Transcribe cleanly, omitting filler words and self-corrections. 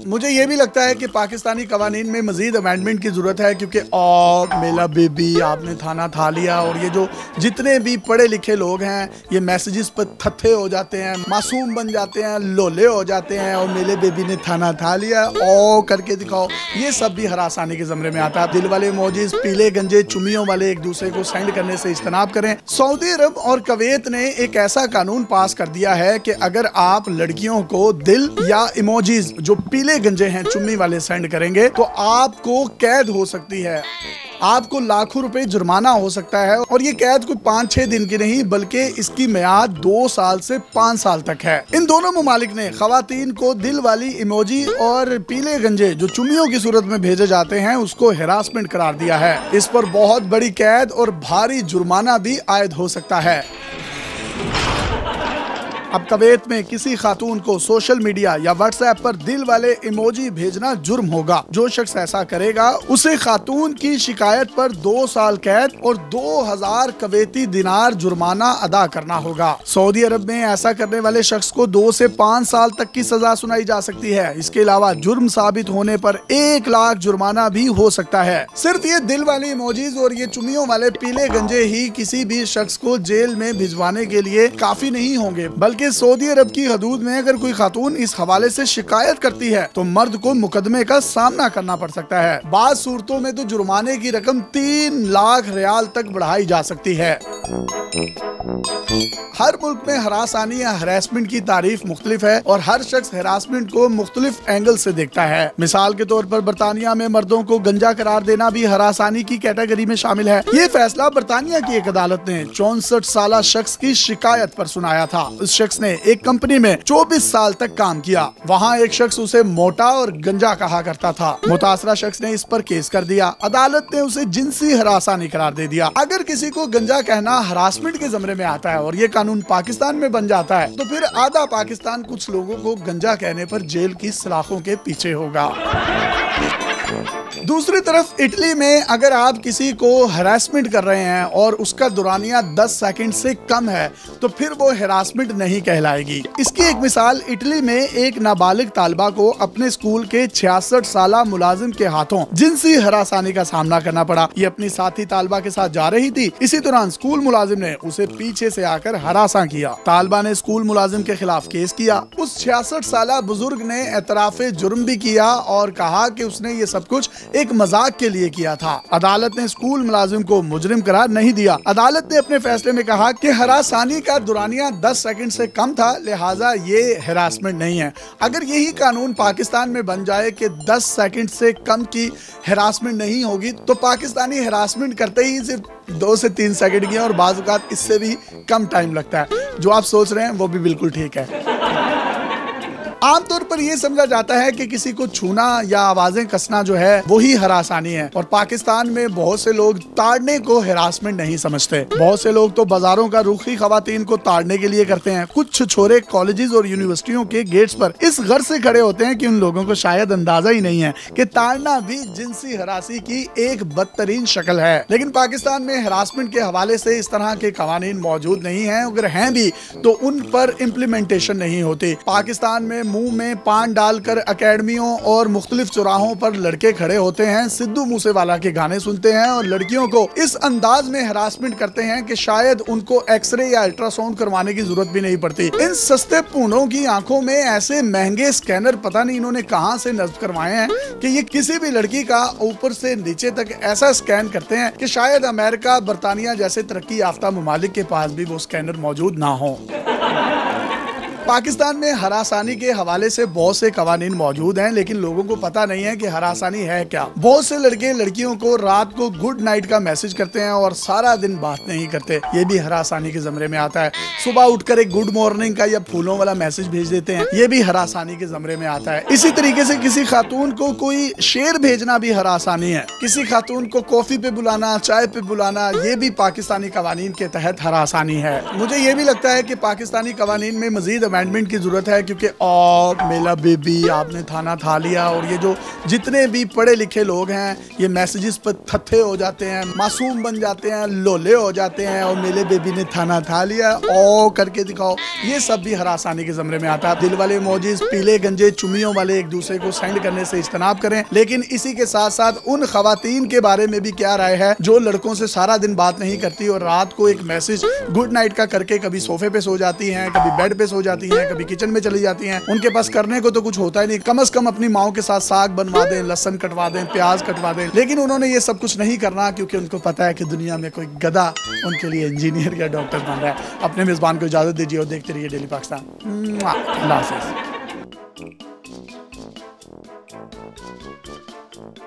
मुझे ये भी लगता है कि पाकिस्तानी कवानीन में मजीद अमेंडमेंट की ज़रूरत है, क्योंकि मेला बेबी आपने थाना था लिया, और ये जो जितने भी पढ़े लिखे लोग हैं ये मैसेजेस पर थत्थे हो जाते हैं, मासूम बन जाते हैं, लोले हो जाते हैं, और मेले बेबी ने थाना था लिया ओ करके दिखाओ, ये सब भी हरासानी के ज़मरे में आता है। दिल वाले इमोजीज पीले गंजे चुम्मियों वाले एक दूसरे को सेंड करने से इज्तनाब करें। सऊदी अरब और कुवैत ने एक ऐसा कानून पास कर दिया है कि अगर आप लड़कियों को दिल या इमोजीज जो पीले गंजे हैं चुम्मी वाले सेंड करेंगे तो आपको कैद हो सकती है, आपको लाखों रुपए जुर्माना हो सकता है, और ये कैद कोई 5-6 दिन की नहीं बल्कि इसकी मियाद 2 साल से 5 साल तक है। इन दोनों मुमालिक ने खवातीन को दिल वाली इमोजी और पीले गंजे जो चुम्मियों की सूरत में भेजे जाते हैं उसको हिरासमेंट करार दिया है। इस पर बहुत बड़ी कैद और भारी जुर्माना भी आयद हो सकता है। अब कुवैत में किसी खातून को सोशल मीडिया या व्हाट्सएप पर दिल वाले इमोजी भेजना जुर्म होगा। जो शख्स ऐसा करेगा उसे खातून की शिकायत पर 2 साल कैद और 2000 कुवैती दिनार जुर्माना अदा करना होगा। सऊदी अरब में ऐसा करने वाले शख्स को 2 से 5 साल तक की सजा सुनाई जा सकती है। इसके अलावा जुर्म साबित होने पर 1 लाख जुर्माना भी हो सकता है। सिर्फ ये दिल वाली इमोजीज और ये चुम्मियों वाले पीले गंजे ही किसी भी शख्स को जेल में भिजवाने के लिए काफी नहीं होंगे, बल्कि सऊदी अरब की हदूद में अगर कोई खातून इस हवाले से शिकायत करती है तो मर्द को मुकदमे का सामना करना पड़ सकता है। बाज़ सूरतों में तो जुर्माने की रकम 3 लाख रियाल तक बढ़ाई जा सकती है। हर मुल्क में हरासानी या हरासमेंट की तारीफ मुख्तलिफ है और हर शख्स हरासमेंट को मुख्तलिफ एंगल से देखता है। मिसाल के तौर पर बरतानिया में मर्दों को गंजा करार देना भी हरासानी की कैटेगरी में शामिल है। ये फैसला बरतानिया की एक अदालत ने 64 साल शख्स की शिकायत पर सुनाया था। उस शख्स ने एक कंपनी में 24 साल तक काम किया। वहाँ एक शख्स उसे मोटा और गंजा कहा करता था। मुतासरा शख्स ने इस पर केस कर दिया। अदालत ने उसे जिनसी हरासानी करार दे दिया। अगर किसी को गंजा कहना हरासमेंट के ज़मरे में आता है और ये कानून पाकिस्तान में बन जाता है तो फिर आधा पाकिस्तान कुछ लोगों को गंजा कहने पर जेल की सलाखों के पीछे होगा। दूसरी तरफ इटली में अगर आप किसी को हरासमेंट कर रहे हैं और उसका दुरानिया 10 सेकंड से कम है तो फिर वो हरासमेंट नहीं कहलाएगी। इसकी एक मिसाल इटली में एक नाबालिग तालिबा को अपने स्कूल के 66 साल मुलाजिम के हाथों जिनसी हरासानी का सामना करना पड़ा। ये अपनी साथी तालिबा के साथ जा रही थी। इसी दौरान स्कूल मुलाजिम ने उसे पीछे से आकर हरासा किया। तालिबा ने स्कूल मुलाजिम के खिलाफ केस किया। उस 66 साल बुजुर्ग ने एतराफे जुर्म भी किया और कहा कि उसने ये सब कुछ एक मजाक के लिए किया था। अदालत ने स्कूल मुलाजिम को मुजरिम करार नहीं दिया। अदालत ने अपने फैसले में कहा कि हरासानी का दुरानिया 10 सेकंड से कम था, लिहाजा ये हरासमेंट नहीं है। अगर यही कानून पाकिस्तान में बन जाए कि 10 सेकंड से कम की हरासमेंट नहीं होगी तो पाकिस्तानी हरासमेंट करते ही सिर्फ 2 से 3 सेकंड की और बाज़ औक़ात इससे भी कम टाइम लगता है। जो आप सोच रहे हैं वो भी बिल्कुल ठीक है। आमतौर पर यह समझा जाता है कि किसी को छूना या आवाजें कसना जो है वही हरासानी है, और पाकिस्तान में बहुत से लोग ताड़ने को हरासमेंट नहीं समझते। बहुत से लोग तो बाजारों का रुख ही खवातीन को ताड़ने के लिए करते हैं। कुछ छोरे कॉलेजेस और यूनिवर्सिटियों के गेट्स पर इस गर्ज से खड़े होते हैं कि उन लोगों को शायद अंदाजा ही नहीं है कि ताड़ना भी जिनसी हरासी की एक बदतरीन शक्ल है। लेकिन पाकिस्तान में हरासमेंट के हवाले से इस तरह के कवानीन मौजूद नहीं है, अगर हैं भी तो उन पर इम्प्लीमेंटेशन नहीं होती। पाकिस्तान में मुंह में पान डालकर अकेडमियों और मुख्तलिफ चौराहों पर लड़के खड़े होते हैं, सिद्धू मूसेवाला के गाने सुनते हैं और लड़कियों को इस अंदाज में हरासमेंट करते हैं कि शायद उनको एक्सरे या अल्ट्रासाउंड करवाने की जरूरत भी नहीं पड़ती। इन सस्ते पूंडों की आंखों में ऐसे महंगे स्कैनर पता नहीं इन्होंने कहां से नस्ब करवाए हैं कि ये किसी भी लड़की का ऊपर से नीचे तक ऐसा स्कैन करते हैं कि शायद अमेरिका, बरतानिया जैसे तरक्की याफ्ता ममालिक के पास भी वो स्कैनर मौजूद ना हो। पाकिस्तान में हरासानी के हवाले से बहुत से कवानीन मौजूद हैं, लेकिन लोगों को पता नहीं है कि हरासानी है क्या। बहुत से लड़के लड़कियों को रात को गुड नाइट का मैसेज करते हैं और सारा दिन बात नहीं करते, ये भी हरासानी के ज़मरे में आता है। सुबह उठकर एक गुड मॉर्निंग का या फूलों वाला मैसेज भेज देते हैं, ये भी हरासानी के ज़मरे में आता है। इसी तरीके से किसी खातून को कोई शेर भेजना भी हरासानी है। किसी खातून को कॉफी पे बुलाना, चाय पे बुलाना, ये भी पाकिस्तानी कवानीन के तहत हरासानी है। मुझे ये भी लगता है कि पाकिस्तानी कवानीन में मजीद कमेंटमेंट की जरूरत है, क्योंकि और मेरा बेबी आपने खाना खा लिया, और ये जो जितने भी पढ़े लिखे लोग हैं ये मैसेजेस पर थत्थे हो जाते हैं, मासूम बन जाते हैं, लोले हो जाते हैं, और मेरे बेबी ने खाना खा लिया ओ करके दिखाओ, ये सब भी हरासानी के ज़मरे में आता है। दिल वाले इमोजीज, पीले गंजे चुमियों वाले एक दूसरे को सेंड करने से इज्तनाब करें। लेकिन इसी के साथ साथ उन खवातीन के बारे में भी क्या राय है जो लड़कों से सारा दिन बात नहीं करती और रात को एक मैसेज गुड नाइट का करके कभी सोफे पे सो जाती हैं, कभी बेड पे सो जाती हैं, कभी किचन में चली जाती हैं। उनके पास करने को तो कुछ होता ही नहीं, कम से कम अपनी माओ के साथ साग बनवा दें, लहसन कटवा दें, प्याज कटवा दें। लेकिन उन्होंने ये सब कुछ नहीं करना, क्योंकि उनको पता है कि दुनिया में कोई गधा उनके लिए इंजीनियर या डॉक्टर बन रहा है। अपने मेजबान को इजाजत दीजिए और देखते रहिए डेली पाकिस्तान। अल्लाह हाफिज़।